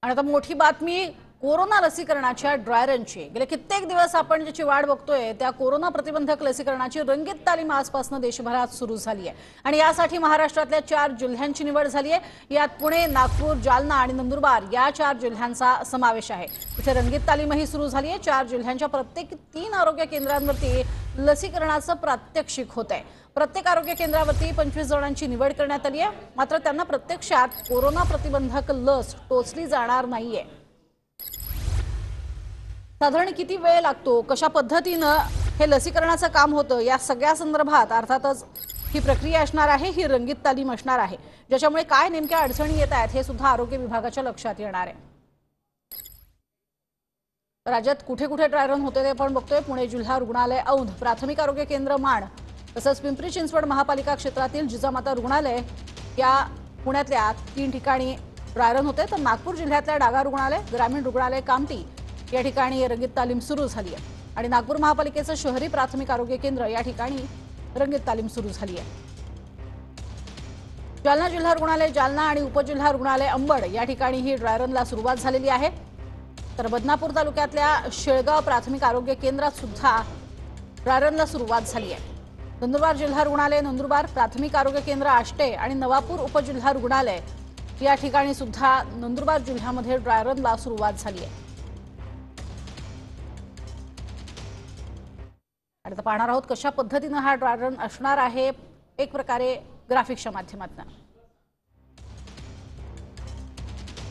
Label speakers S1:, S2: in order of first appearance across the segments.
S1: आणि आता मोठी बातमी कोरोना लसीकरणाच्या ड्राय रनची। गेले कित्येक दिवस आपण ज्याची वाट बघतोय त्या कोरोना प्रतिबंधक लसीकरणाची रंगीत तालीम आजपासून देशभरात सुरू झाली आहे आणि यासाठी महाराष्ट्रातल्या 4 जिल्ह्यांची निवड झाली आहे। यात पुणे, नागपूर, जालना आणि नंदुरबार या 4 जिल्ह्यांचा समावेश आहे। इथे रंगीत तालीमही सुरू झाली आहे। 4 जिल्ह्यांच्या प्रत्येक 3 आरोग्य केंद्रांवरती लसीकरणाचं प्रात्यक्षिक होतंय। प्रत्येक आरोग्य केंद्रावरती 25 जणांची निवड करण्यात आली आहे। मात्र त्यांना प्रत्यक्षात कोरोना प्रतिबंधक लस टोचली जाणार नाहीये। साधारण किती वेळ लागतो, कशा पद्धतीने हे लसीकरणाचं काम होतं, या सगळ्या संदर्भात अर्थातच ही प्रक्रिया असणार आहे, ही रंगीत तालीम असणार आहे, ज्याच्यामुळे काय नेमक्या अडचणी येत आहेत हे सुद्धा आरोग्य विभागाच्या लक्षात येणार आहे। राज्यात कुठे कुठे ड्राय रन होते ते आपण बघतोय। पुणे जिल्हा रुग्णालय, औंध प्राथमिक आरोग्य केंद्र माण, तसंच पिंपरी चिंचवड महापालिका क्षेत्रातील जिजामाता रुग्णालय या पुण्यातल्या 3 ठिकाणी ड्राय रन होते। तर नागपूर जिल्ह्यातल्या डागा रुग्णालय, ग्रामीण रुग्णालय कामठी या ठिकाणी रंगीत तालीम सुरू झाली आहे आणि नागपूर महापालिकेचं शहरी प्राथमिक आरोग्य केंद्र या ठिकाणी रंगीत तालीम सुरू झाली आहे। जालना जिल्हा रुग्णालय जालना आणि उपजिल्हा रुग्णालय अंबड या ठिकाणी ही ड्राय रनला सुरुवात झालेली आहे। तर बदनापूर तालुक्यातल्या शेळगाव प्राथमिक आरोग्य केंद्रात सुद्धा ड्राय रनला सुरुवात झाली आहे। नंदुरबार जिल्हा रुग्णालय, नंदुरबार प्राथमिक आरोग्य केंद्र आष्टे आणि नवापूर उपजिल्हा रुग्णालय या ठिकाणी सुद्धा नंदुरबार जिल्ह्यामध्ये ड्राय रनला सुरुवात झाली आहे। आता पाहणार आहोत कशा पद्धतीने हा ड्राय रन असणार आहे, एक प्रकारे ग्राफिक्सच्या माध्यमातून।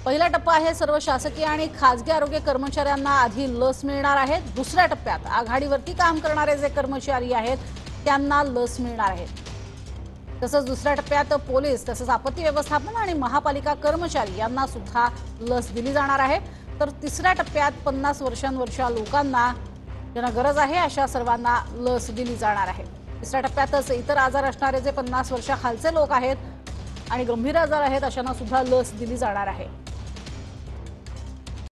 S1: पहिला टप्पा आहे सर्व शासकीय आणि खासगी आरोग्य कर्मचाऱ्यांना आधी लस मिळणार आहे। दुसऱ्या टप्प्यात आघाडीवरती काम करणारे जे कर्मचारी आहेत त्यांना लस मिळणार आहे। तसंच दुसऱ्या टप्प्यात पोलीस, तसंच आपत्ती व्यवस्थापन आणि महापालिका कर्मचारी यांना सुद्धा लस दिली जाणार आहे। तर तिसऱ्या टप्प्यात 50 वर्षांवरच्या लोकांना ज्यांना गरज आहे अशा सर्वांना लस दिली जाणार आहे। तिसऱ्या टप्प्यातच इतर आजार असणारे जे 50 वर्षाखालचे लोक आहेत आणि गंभीर आजार आहेत अशांना सुद्धा लस दिली जाणार आहे।